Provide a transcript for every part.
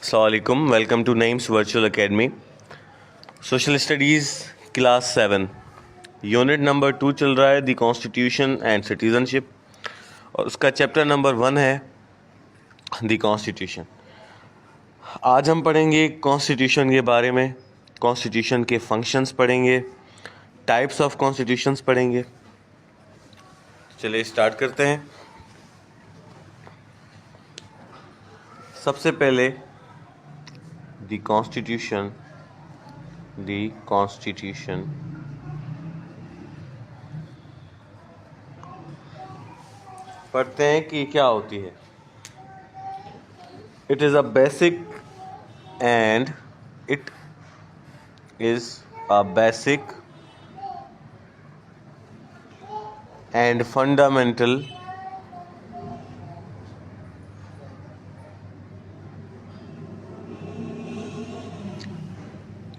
अस्सलामुअलैकुम, welcome to Naeem's virtual academy. Social studies class 7 unit number 2 चल रहा है, द कॉन्स्टिट्यूशन एंड सिटीज़नशिप, और उसका चैप्टर नंबर 1 है द कॉन्स्टिट्यूशन। आज हम पढ़ेंगे कॉन्स्टिट्यूशन के बारे में, कॉन्स्टिट्यूशन के फंक्शंस पढ़ेंगे, टाइप्स ऑफ कॉन्स्टिट्यूशंस पढ़ेंगे। चलिए स्टार्ट करते हैं। सबसे पहले द कॉन्स्टिट्यूशन पढ़ते हैं कि क्या होती है। It is a basic and it is a basic and fundamental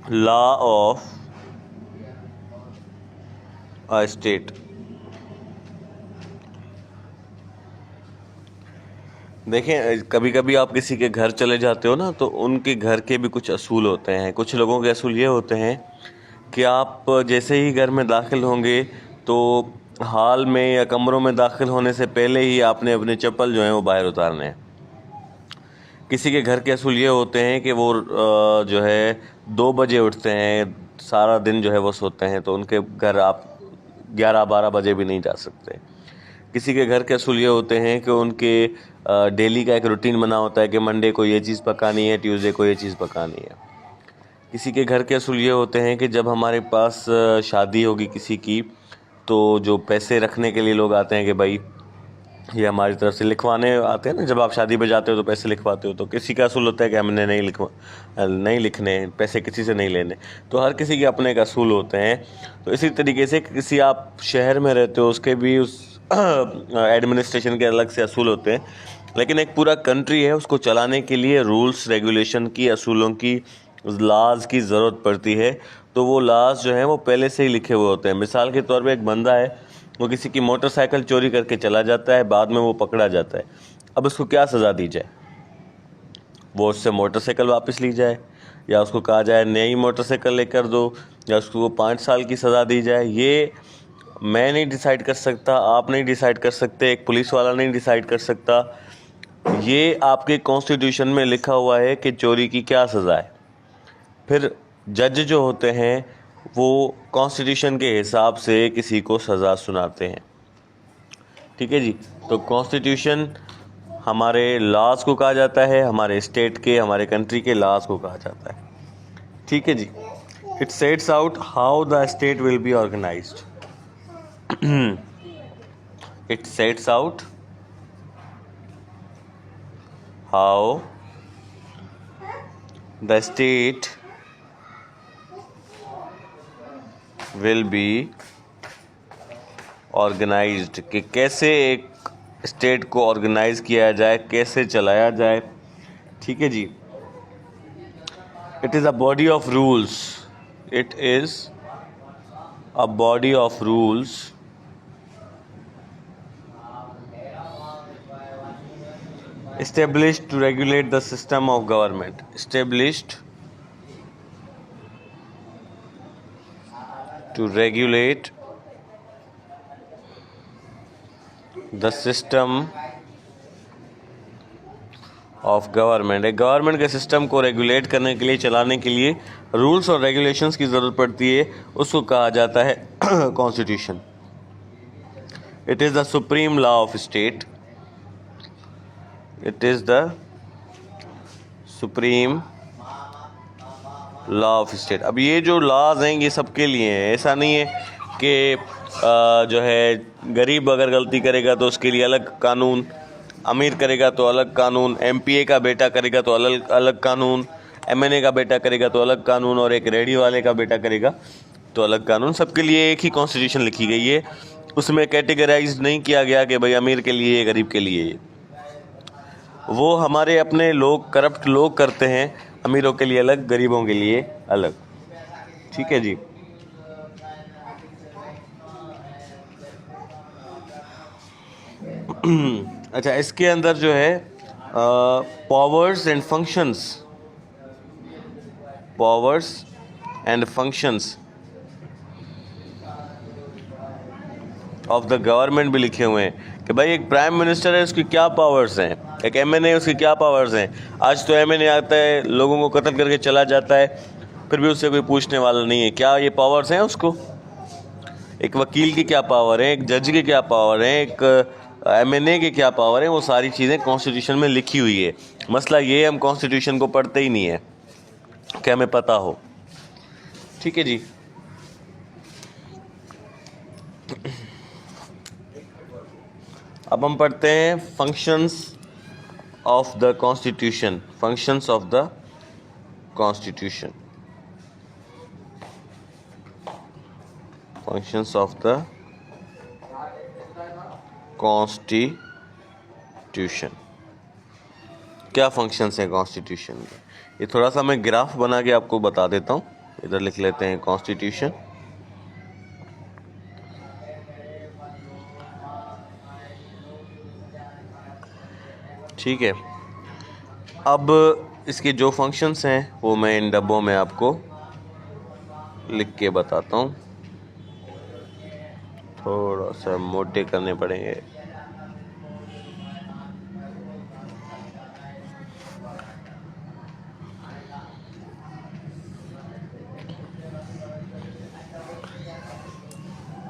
law of a state. देखें, कभी कभी आप किसी के घर चले जाते हो ना, तो उनके घर के भी कुछ असूल होते हैं। कुछ लोगों के असूल ये होते हैं कि आप जैसे ही घर में दाखिल होंगे तो हॉल में या कमरों में दाखिल होने से पहले ही आपने अपने चप्पल जो हैं वो बाहर उतारने हैं। किसी के घर के असूल ये होते हैं कि वो जो है 2 बजे उठते हैं, सारा दिन जो है वो सोते हैं, तो उनके घर आप 11-12 बजे भी नहीं जा सकते। किसी के घर के असूल ये होते हैं कि उनके डेली का एक रूटीन बना होता है कि मंडे को ये चीज़ पकानी है, ट्यूसडे को ये चीज़ पकानी है। किसी के घर के असूल ये होते हैं कि जब हमारे पास शादी होगी किसी की, तो जो पैसे रखने के लिए लोग आते हैं कि भाई ये हमारी तरफ से लिखवाने आते हैं ना, जब आप शादी पे जाते हो तो पैसे लिखवाते हो, तो किसी का असूल होता है कि हमने नहीं लिखने, पैसे किसी से नहीं लेने। तो हर किसी के अपने एक असूल होते हैं। तो इसी तरीके से किसी आप शहर में रहते हो, उसके भी उस एडमिनिस्ट्रेशन के अलग से असूल होते हैं। लेकिन एक पूरा कंट्री है, उसको चलाने के लिए रूल्स रेगुलेशन की, असूलों की, लाज की ज़रूरत पड़ती है। तो वो लाज जो हैं वो पहले से ही लिखे हुए होते हैं। मिसाल के तौर पे एक बंदा है, वो किसी की मोटरसाइकिल चोरी करके चला जाता है, बाद में वो पकड़ा जाता है। अब उसको क्या सज़ा दी जाए? वो उससे मोटरसाइकिल वापस ली जाए, या उसको कहा जाए नई मोटरसाइकिल लेकर दो, या उसको 5 साल की सज़ा दी जाए? ये मैं नहीं डिसाइड कर सकता, आप नहीं डिसाइड कर सकते, एक पुलिस वाला नहीं डिसाइड कर सकता। ये आपके कॉन्स्टिट्यूशन में लिखा हुआ है कि चोरी की क्या सज़ा है। फिर जज जो होते हैं वो कॉन्स्टिट्यूशन के हिसाब से किसी को सज़ा सुनाते हैं। ठीक है जी। तो कॉन्स्टिट्यूशन हमारे लॉज को कहा जाता है, हमारे स्टेट के, हमारे कंट्री के लॉज को कहा जाता है। ठीक है जी। It sets out how the state will be organised. It sets out how the state will be organised, कि कैसे एक स्टेट को ऑर्गेनाइज किया जाए, कैसे चलाया जाए। ठीक है जी। It is a body of rules, it is a body of rules established to regulate the system of government, established to regulate the system of government. एक गवर्नमेंट के सिस्टम को रेगुलेट करने के लिए, चलाने के लिए रूल्स और रेगुलेशंस की ज़रूरत पड़ती है, उसको कहा जाता है constitution. It is the supreme law of state, it is the supreme law of state. अब ये जो लॉज हैं ये सबके लिए हैं। ऐसा नहीं है कि जो है गरीब अगर गलती करेगा तो उसके लिए अलग कानून, अमीर करेगा तो अलग कानून, एमपीए का बेटा करेगा तो अलग अलग कानून, एमएनए का बेटा करेगा तो अलग कानून, और एक रेडी वाले का बेटा करेगा तो अलग कानून। सबके लिए एक ही कॉन्स्टिट्यूशन लिखी गई है। उसमें कैटेगराइज नहीं किया गया कि भाई अमीर के लिए, गरीब के लिए। वो हमारे अपने लोग, करप्ट लोग करते हैं, अमीरों के लिए अलग, गरीबों के लिए अलग। ठीक है जी। अच्छा, इसके अंदर जो है powers and functions powers and functions of the government भी लिखे हुए हैं कि भाई एक प्राइम मिनिस्टर है, उसकी क्या पावर्स हैं, एक एमएनए उसकी क्या पावर्स हैं। आज तो एमएनए आता है, लोगों को कत्ल करके चला जाता है, फिर भी उससे कोई पूछने वाला नहीं है। क्या ये पावर्स हैं उसको? एक वकील की क्या पावर है, एक जज की क्या पावर है, एक एमएनए की क्या पावर है, वो सारी चीज़ें कॉन्स्टिट्यूशन में लिखी हुई है। मसला ये हम कॉन्स्टिट्यूशन को पढ़ते ही नहीं है कि हमें पता हो। ठीक है जी। अब हम पढ़ते हैं functions of the constitution. Functions of the constitution. Functions of the constitution. क्या फंक्शंस हैं कॉन्स्टिट्यूशन के? ये थोड़ा सा मैं ग्राफ बना के आपको बता देता हूँ। इधर लिख लेते हैं कॉन्स्टिट्यूशन। ठीक है। अब इसके जो फंक्शंस हैं वो मैं इन डब्बों में आपको लिख के बताता हूँ। थोड़ा सा मोटे करने पड़ेंगे।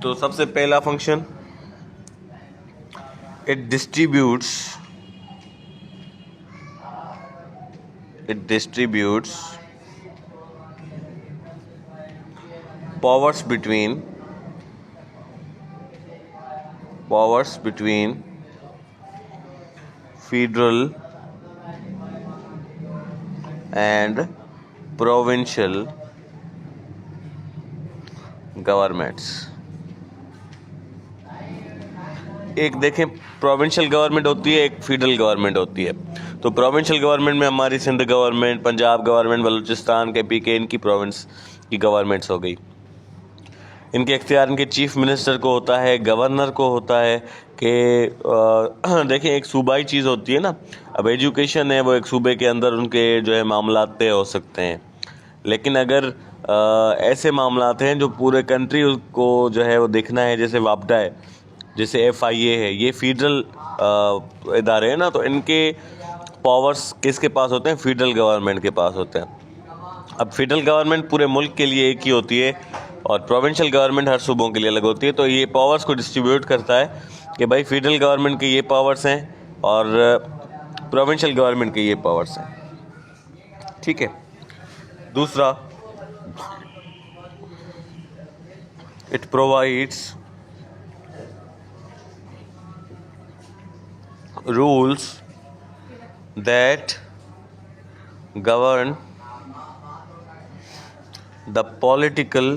तो सबसे पहला function, it distributes powers between federal and provincial governments। एक देखें, प्रोविंशियल गवर्नमेंट होती है, एक फेडरल गवर्नमेंट होती है। तो प्रोविंशियल गवर्नमेंट में हमारी सिंध गवर्नमेंट, पंजाब गवर्नमेंट, बलूचिस्तान के पीके, इनकी प्रोविंस की गवर्नमेंट्स हो गई। इनके इख्तियार इनके चीफ मिनिस्टर को होता है, गवर्नर को होता है कि देखिए एक सूबाई चीज़ होती है ना। अब एजुकेशन है, वो एक सूबे के अंदर उनके जो है मामलात तय हो सकते हैं, लेकिन अगर ऐसे मामलात हैं जो पूरे कंट्री को जो है वो देखना है, जैसे वापडा है, जैसे FIA है, ये फेडरल इदारे हैं ना, तो इनके पावर्स किसके पास होते हैं? फेडरल गवर्नमेंट के पास होते हैं। अब फेडरल गवर्नमेंट पूरे मुल्क के लिए एक ही होती है और प्रोविंशियल गवर्नमेंट हर सूबों के लिए अलग होती है। तो ये पावर्स को डिस्ट्रीब्यूट करता है कि भाई फेडरल गवर्नमेंट के ये पावर्स हैं और प्रोविंशियल गवर्नमेंट के ये पावर्स हैं। ठीक है। दूसरा, it provides rules that govern the political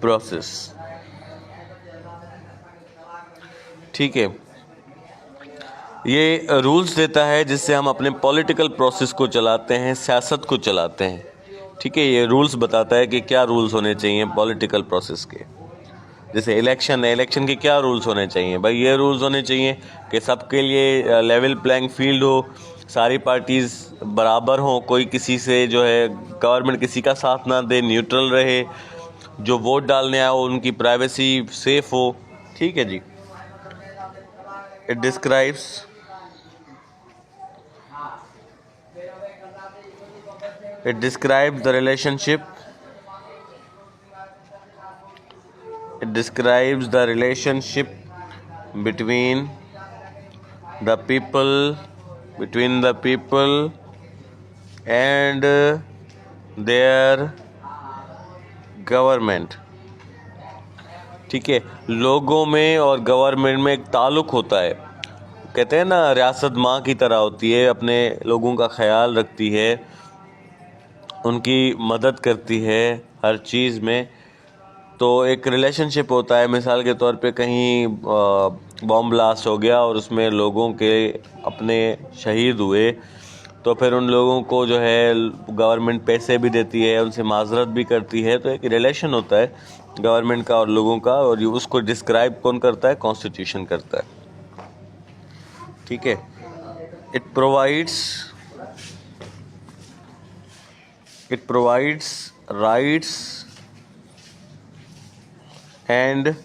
process। ठीक है। ये रूल्स देता है जिससे हम अपने पॉलिटिकल प्रोसेस को चलाते हैं, सियासत को चलाते हैं। ठीक है। ये रूल्स बताता है कि क्या रूल्स होने चाहिए पॉलिटिकल प्रोसेस के। जैसे इलेक्शन है, इलेक्शन के क्या रूल्स होने चाहिए? भाई ये रूल्स होने चाहिए कि सबके लिए लेवल प्लेइंग फील्ड हो, सारी पार्टीज़ बराबर हों, कोई किसी से जो है गवर्नमेंट किसी का साथ ना दे, न्यूट्रल रहे, जो वोट डालने आए हो उनकी प्राइवेसी सेफ हो। ठीक है जी। It describes the relationship between the people and their government। ठीक है। लोगों में और गवर्नमेंट में एक ताल्लुक़ होता है। कहते हैं ना, रियासत माँ की तरह होती है, अपने लोगों का ख्याल रखती है, उनकी मदद करती है हर चीज़ में। तो एक रिलेशनशिप होता है। मिसाल के तौर पे कहीं बॉम्ब ब्लास्ट हो गया और उसमें लोगों के अपने शहीद हुए, तो फिर उन लोगों को जो है गवर्नमेंट पैसे भी देती है, उनसे माजरत भी करती है। तो एक रिलेशन होता है गवर्नमेंट का और लोगों का, और उसको डिस्क्राइब कौन करता है? कॉन्स्टिट्यूशन करता है। ठीक है। it provides rights and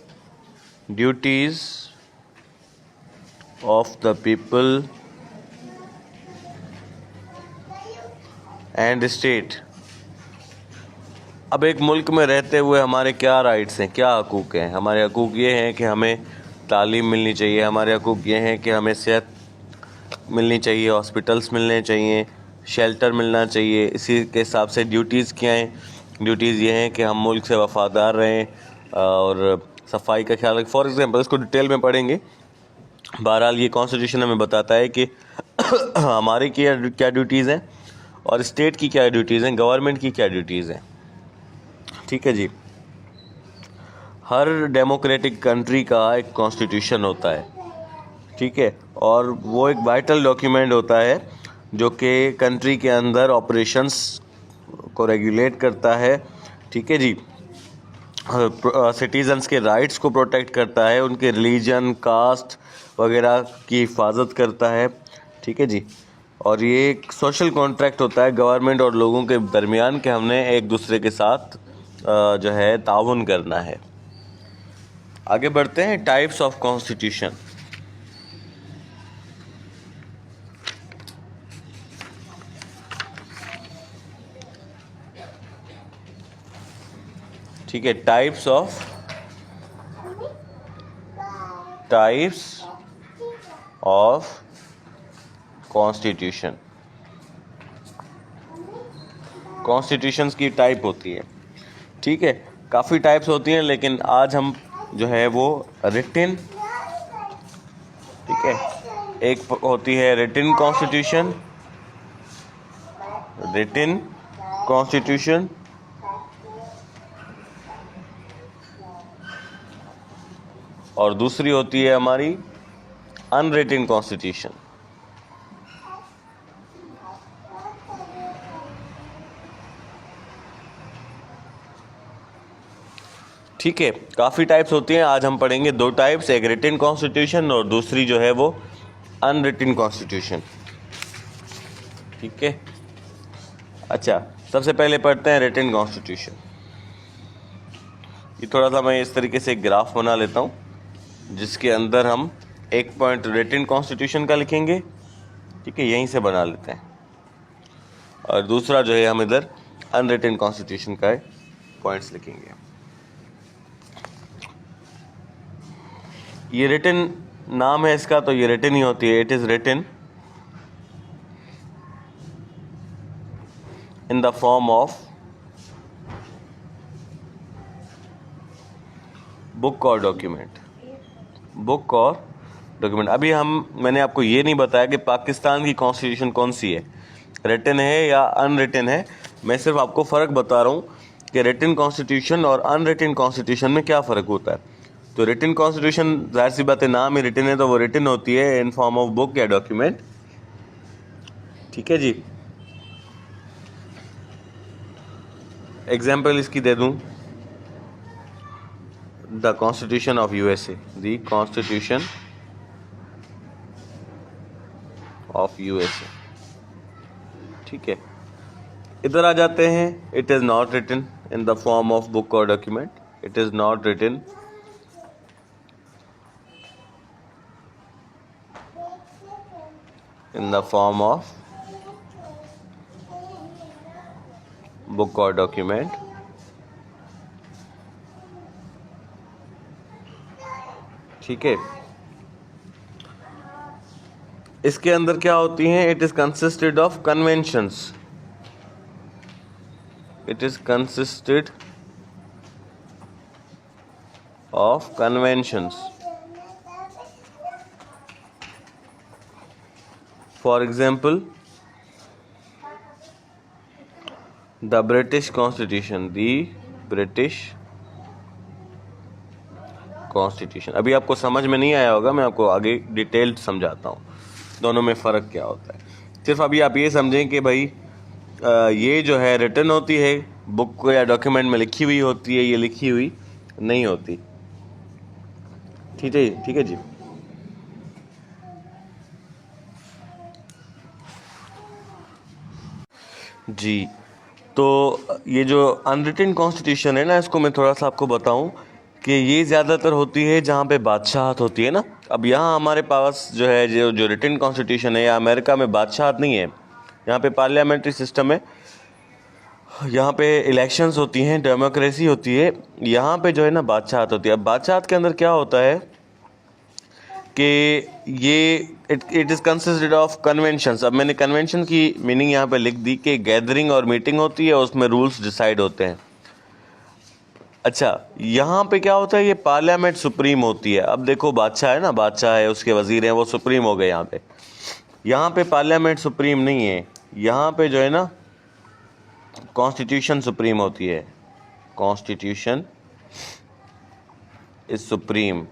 duties of the people and state। अब एक मुल्क में रहते हुए हमारे क्या राइट्स हैं, क्या हकूक़ हैं? हमारे हकूक़ ये हैं कि हमें तालीम मिलनी चाहिए, हमारे हकूक़ ये हैं कि हमें सेहत मिलनी चाहिए, हॉस्पिटल्स मिलने चाहिए, शेल्टर मिलना चाहिए। इसी के हिसाब से ड्यूटीज़ क्या हैं? ड्यूटीज़ ये हैं कि हम मुल्क से वफ़ादार रहें और सफाई का ख्याल रखें। फॉर एग्ज़ाम्पल, इसको डिटेल में पढ़ेंगे। बहरहाल ये कॉन्स्टिट्यूशन हमें बताता है कि हमारी क्या ड्यूटीज़ हैं और स्टेट की क्या ड्यूटीज़ हैं, गवर्नमेंट की क्या ड्यूटीज़ हैं। ठीक है जी। हर डेमोक्रेटिक कंट्री का एक कॉन्स्टिट्यूशन होता है, ठीक है, और वो एक वाइटल डॉक्यूमेंट होता है जो कि कंट्री के अंदर ऑपरेशंस को रेगुलेट करता है। ठीक है जी। सिटीजन्स के राइट्स को प्रोटेक्ट करता है, उनके रिलीजन, कास्ट वगैरह की हिफाजत करता है। ठीक है जी। और ये एक सोशल कॉन्ट्रैक्ट होता है गवर्नमेंट और लोगों के दरमियान कि हमने एक दूसरे के साथ जो है ताउन करना है। आगे बढ़ते हैं। Types of constitution. ठीक है, टाइप्स ऑफ कॉन्स्टिट्यूशन। कॉन्स्टिट्यूशंस की टाइप होती है, ठीक है, काफ़ी टाइप्स होती हैं, लेकिन आज हम जो है वो रिटन, ठीक है, एक होती है रिटन कॉन्स्टिट्यूशन, और दूसरी होती है हमारी अनरिटन कॉन्स्टिट्यूशन। ठीक है, काफ़ी टाइप्स होती हैं। आज हम पढ़ेंगे दो टाइप्स, एक रिटन कॉन्स्टिट्यूशन और दूसरी जो है वो अनरिटन कॉन्स्टिट्यूशन। ठीक है, अच्छा, सबसे पहले पढ़ते हैं रिटन कॉन्स्टिट्यूशन। ये थोड़ा सा मैं इस तरीके से एक ग्राफ बना लेता हूँ जिसके अंदर हम एक पॉइंट रिटन कॉन्स्टिट्यूशन का लिखेंगे, ठीक है, यहीं से बना लेते हैं, और दूसरा जो है हम इधर अनरिटन कॉन्स्टिट्यूशन का पॉइंट्स लिखेंगे। ये रिटन नाम है इसका, तो ये रिटन ही होती है। It is written in the form of book और डॉक्यूमेंट। अभी मैंने आपको ये नहीं बताया कि पाकिस्तान की कॉन्स्टिट्यूशन कौन सी है, रिटन है या अनरिटन है। मैं सिर्फ आपको फ़र्क बता रहा हूँ कि रिटन कॉन्स्टिट्यूशन और अनरिटन कॉन्स्टिट्यूशन में क्या फ़र्क होता है। तो रिटन कॉन्स्टिट्यूशन, जाहिर सी बात है, नाम ही रिटन है, तो वो रिटन होती है इन फॉर्म ऑफ बुक या डॉक्यूमेंट। ठीक है जी। एग्जाम्पल इसकी दे दूँ, the constitution of USA, the constitution of USA. ठीक है, इधर आ जाते हैं। It is not written in the form of book और document. It is not written in the form of book or document। ठीक है, इसके अंदर क्या होती हैं? It is consisted of conventions. It is consisted of conventions. For example, the British constitution, अभी आपको समझ में नहीं आया होगा, मैं आपको आगे डिटेल्ड समझाता हूँ दोनों में फ़र्क क्या होता है। सिर्फ अभी आप ये समझें कि भाई ये जो है रिटन होती है, बुक या डॉक्यूमेंट में लिखी हुई होती है, ये लिखी हुई नहीं होती। ठीक है जी। जी, तो ये जो अनरिटन कॉन्स्टिट्यूशन है ना, इसको मैं थोड़ा सा आपको बताऊं कि ये ज़्यादातर होती है जहाँ पे बादशाहत होती है ना। अब यहाँ हमारे पास जो है जो रिटन कॉन्स्टिट्यूशन है, या अमेरिका में बादशाहत नहीं है, यहाँ पे पार्लियामेंट्री सिस्टम है, यहाँ पे इलेक्शंस होती हैं, डेमोक्रेसी होती है। यहाँ पे जो है ना बादशाहत होती है। अब बादशाहत के अंदर क्या होता है कि ये it is consisted of conventions. अब मैंने कन्वेंशन की मीनिंग यहाँ पे लिख दी कि गैदरिंग और मीटिंग होती है, उसमें रूल्स डिसाइड होते हैं। अच्छा, यहाँ पे क्या होता है, ये पार्लियामेंट सुप्रीम होती है। अब देखो बादशाह है ना, बादशाह है, उसके वजीर हैं, वो सुप्रीम हो गए यहाँ पे। यहाँ पे पार्लियामेंट सुप्रीम नहीं है, यहाँ पे जो है ना कॉन्स्टिट्यूशन सुप्रीम होती है। कॉन्स्टिट्यूशन इज सुप्रीम,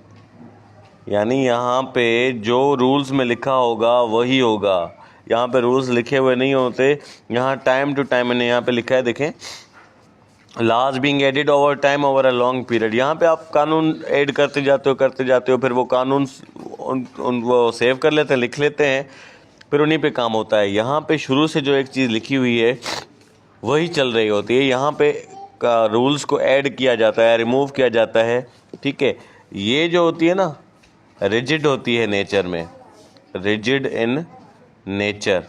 यानी यहाँ पे जो रूल्स में लिखा होगा वही होगा। यहाँ पे रूल्स लिखे हुए नहीं होते, यहाँ टाइम टू टाइम, मैंने यहाँ पे लिखा है देखें, laws being added over time over a long period. यहाँ पे आप कानून ऐड करते जाते हो, फिर वो कानून वो सेव कर लेते हैं, लिख लेते हैं, फिर उन्हीं पे काम होता है। यहाँ पे शुरू से जो एक चीज़ लिखी हुई है वही चल रही होती है। यहाँ पे का रूल्स को ऐड किया जाता है, रिमूव किया जाता है, ठीक है। ये जो होती है ना, रिजिड होती है नेचर में, रिजिड इन नेचर,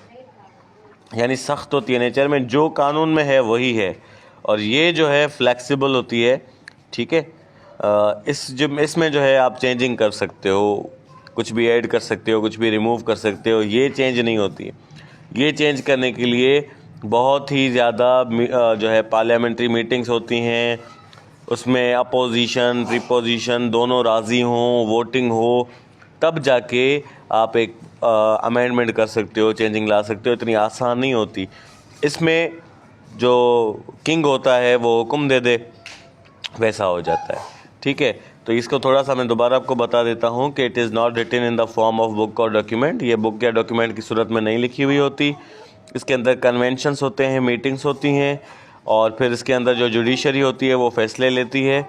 यानी सख्त होती है नेचर में, जो कानून में है वही है। और ये जो है फ्लेक्सिबल होती है, ठीक है। इसमें जो है आप चेंजिंग कर सकते हो, कुछ भी ऐड कर सकते हो, कुछ भी रिमूव कर सकते हो, ये चेंज नहीं होती। ये चेंज करने के लिए बहुत ही ज़्यादा जो है पार्लियामेंट्री मीटिंग्स होती हैं, उसमें अपोजिशन प्रीपोजिशन दोनों राज़ी हों, वोटिंग हो, तब जाके आप एक अमेंडमेंट कर सकते हो, चेंजिंग ला सकते हो। इतनी आसान नहीं होती। इसमें जो किंग होता है वो हुक्म दे दे, वैसा हो जाता है, ठीक है। तो इसको थोड़ा सा मैं दोबारा आपको बता देता हूँ कि it is not written in the form of book और डॉक्यूमेंट। ये बुक या डॉक्यूमेंट की सूरत में नहीं लिखी हुई होती। इसके अंदर कन्वेंशंस होते हैं, मीटिंग्स होती हैं, और फिर इसके अंदर जो जुडिशरी होती है वो फैसले लेती है।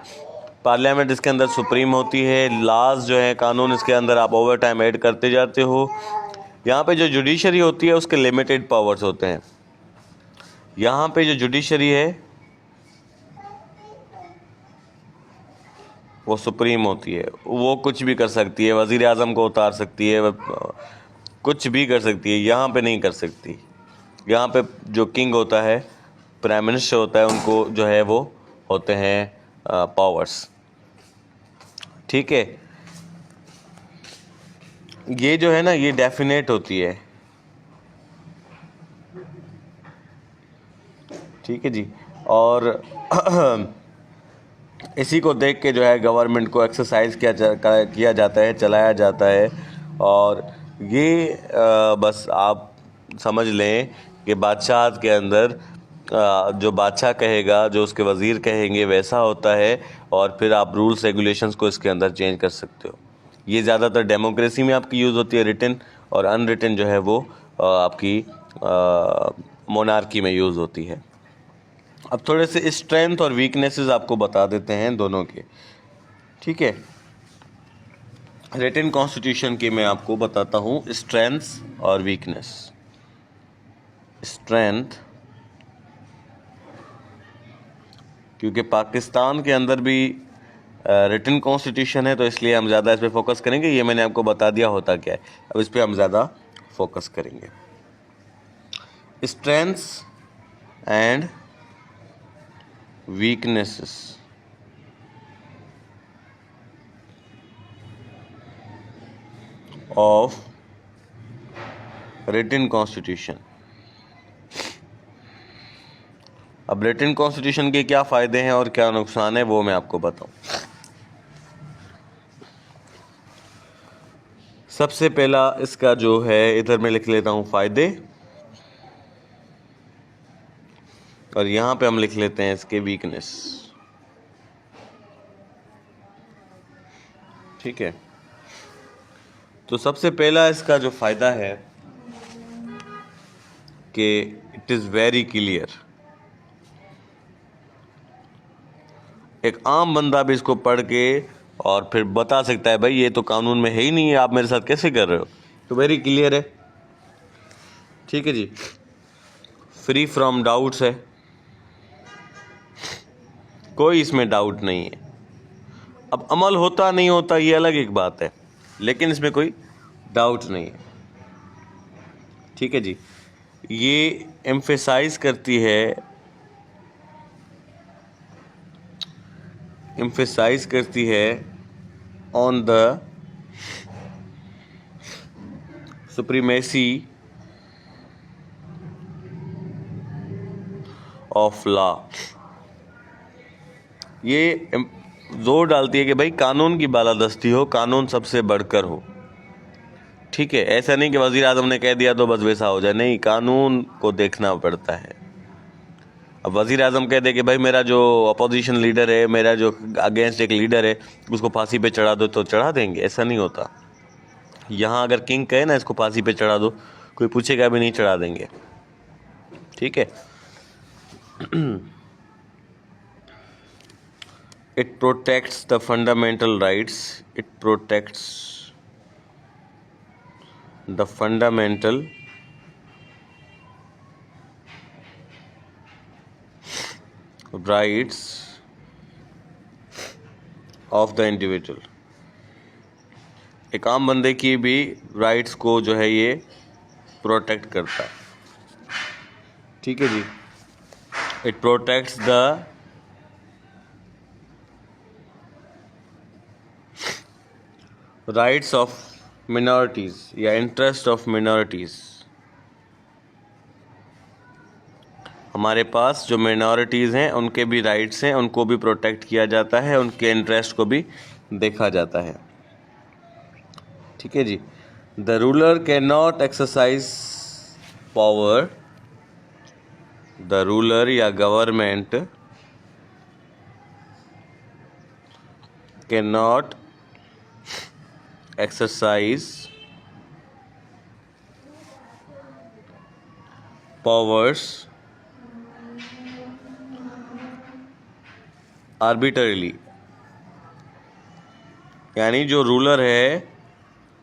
पार्लियामेंट इसके अंदर सुप्रीम होती है। लॉज जो है, कानून, इसके अंदर आप ओवर टाइम ऐड करते जाते हो। यहाँ पे जो जुडिशरी होती है उसके लिमिटेड पावर्स होते हैं। यहाँ पे जो जुडिशरी है वो सुप्रीम होती है, वो कुछ भी कर सकती है, वज़ीर आज़म को उतार सकती है, कुछ भी कर सकती है। यहाँ पे नहीं कर सकती। यहाँ पे जो किंग होता है, प्राइम मिनिस्टर होता है, उनको जो है वो होते हैं पावर्स, ठीक है। ये जो है ना, ये डेफिनेट होती है, ठीक है जी। और इसी को देख के जो है गवर्नमेंट को एक्सरसाइज किया जाता है, चलाया जाता है। और ये बस आप समझ लें कि बादशाह के अंदर जो बादशाह कहेगा, जो उसके वज़ीर कहेंगे, वैसा होता है। और फिर आप रूल्स रेगुलेशंस को इसके अंदर चेंज कर सकते हो। ये ज़्यादातर डेमोक्रेसी में आपकी यूज़ होती है रिटन, और अनरिटन जो है वो आपकी मोनार्की में यूज़ होती है। अब थोड़े से स्ट्रेंथ और वीकनेसेस आपको बता देते हैं दोनों के, ठीक है। रिटन कॉन्स्टिट्यूशन के मैं आपको बताता हूँ स्ट्रेंथ्स और वीकनेस। स्ट्रेंथ, क्योंकि पाकिस्तान के अंदर भी रिटन कॉन्स्टिट्यूशन है, तो इसलिए हम ज़्यादा इस पर फोकस करेंगे। ये मैंने आपको बता दिया होता क्या है, अब इस पर हम ज़्यादा फोकस करेंगे। Strengths and weaknesses of written constitution। अब रिटन कॉन्स्टिट्यूशन के क्या फ़ायदे हैं और क्या नुकसान है, वो मैं आपको बताऊं। सबसे पहला इसका जो है, इधर मैं लिख लेता हूं फ़ायदे, और यहाँ पे हम लिख लेते हैं इसके वीकनेस, ठीक है। तो सबसे पहला इसका जो फ़ायदा है कि इट इज़ वेरी क्लियर। एक आम बंदा भी इसको पढ़ के और फिर बता सकता है, भाई ये तो कानून में है ही नहीं है, आप मेरे साथ कैसे कर रहे हो। तो वेरी क्लियर है, ठीक है जी। फ्री फ्रॉम डाउट्स है, कोई इसमें डाउट नहीं है। अब अमल होता नहीं होता ये अलग एक बात है, लेकिन इसमें कोई डाउट नहीं है। ठीक है जी। ये एम्फेसाइज करती है on the supremacy of law. ये जोर डालती है कि भाई कानून की बालादस्ती हो, कानून सबसे बढ़कर हो। ठीक है, ऐसा नहीं कि वज़ीर आज़म ने कह दिया तो बस वैसा हो जाए, नहीं, कानून को देखना पड़ता है। अब वज़ीर आज़म कह दे कि भाई मेरा जो अपोजिशन लीडर है, मेरा जो अगेंस्ट एक लीडर है, उसको फांसी पे चढ़ा दो, तो चढ़ा देंगे? ऐसा नहीं होता। यहाँ अगर किंग कहे ना इसको फांसी पे चढ़ा दो, कोई पूछेगा भी नहीं, चढ़ा देंगे। ठीक है। It protects the fundamental rights. It protects the fundamental rights of the individual. एक आम बंदे की भी राइट्स को जो है ये प्रोटेक्ट करता है। ठीक है जी। It protects the rights of minorities या इंटरेस्ट ऑफ मिनॉरिटीज़। हमारे पास जो मिनॉरिटीज़ हैं उनके भी राइट्स हैं, उनको भी प्रोटेक्ट किया जाता है, उनके इंटरेस्ट को भी देखा जाता है। ठीक है जी। The ruler can not exercise power, the ruler या government can not exercise powers arbitrarily। यानी जो रूलर है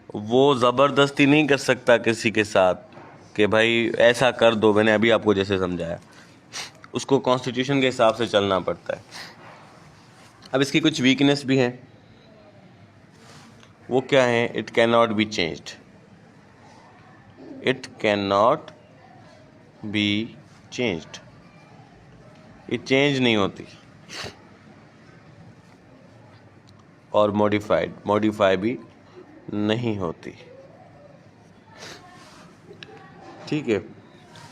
वो ज़बरदस्ती नहीं कर सकता किसी के साथ कि भाई ऐसा कर दो, मैंने अभी आपको जैसे समझाया। उसको कॉन्स्टिट्यूशन के हिसाब से चलना पड़ता है। अब इसकी कुछ वीकनेस भी हैं। वो क्या है? It can not be changed. It can not be changed. ये चेंज नहीं होती। और मॉडिफाई भी नहीं होती। ठीक है।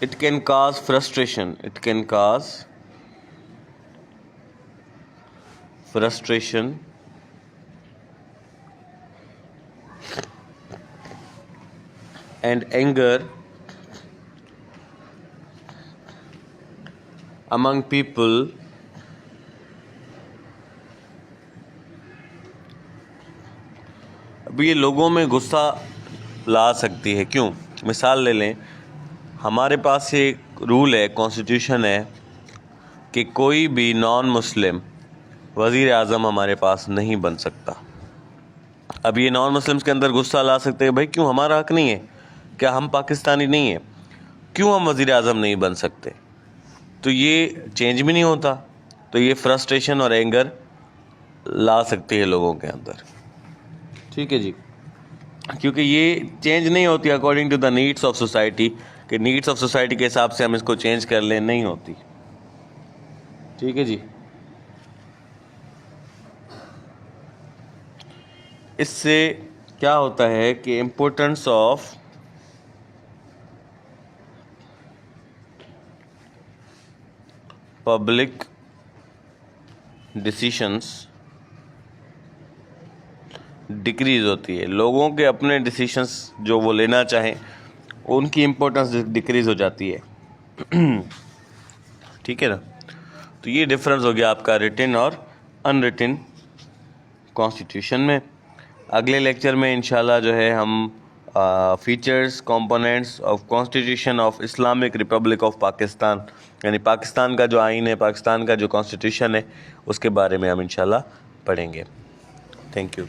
It can cause frustration. It can cause frustration and anger among people अब ये लोगों में गुस्सा ला सकती है। क्यों? मिसाल ले लें, हमारे पास एक रूल है, कॉन्स्टिट्यूशन है कि कोई भी नॉन मुस्लिम वज़ीर आज़म हमारे पास नहीं बन सकता। अब ये नॉन मुस्लिम्स के अंदर गुस्सा ला सकते हैं, भाई क्यों, हमारा हक नहीं है क्या? हम पाकिस्तानी नहीं है, क्यों हम वज़ीर आज़म नहीं बन सकते? तो ये चेंज भी नहीं होता, तो ये फ्रस्ट्रेशन और एंगर ला सकती है लोगों के अंदर। ठीक है जी। क्योंकि ये चेंज नहीं होती according to the needs of society, कि नीड्स ऑफ सोसाइटी के हिसाब से हम इसको चेंज कर लें, नहीं होती। ठीक है जी। इससे क्या होता है कि importance of public decisions decrease होती है। लोगों के अपने डिसीशंस जो वो लेना चाहें उनकी इम्पोर्टेंस डिक्रीज हो जाती है। ठीक है ना। तो ये डिफरेंस हो गया आपका रिटन और अनरिटन कॉन्स्टिट्यूशन में। अगले लेक्चर में इंशाल्लाह जो है हम features components of constitution of Islamic Republic of Pakistan, यानी पाकिस्तान का जो आइन है, पाकिस्तान का जो कॉन्स्टिट्यूशन है, उसके बारे में हम इंशाल्लाह पढ़ेंगे। Thank you.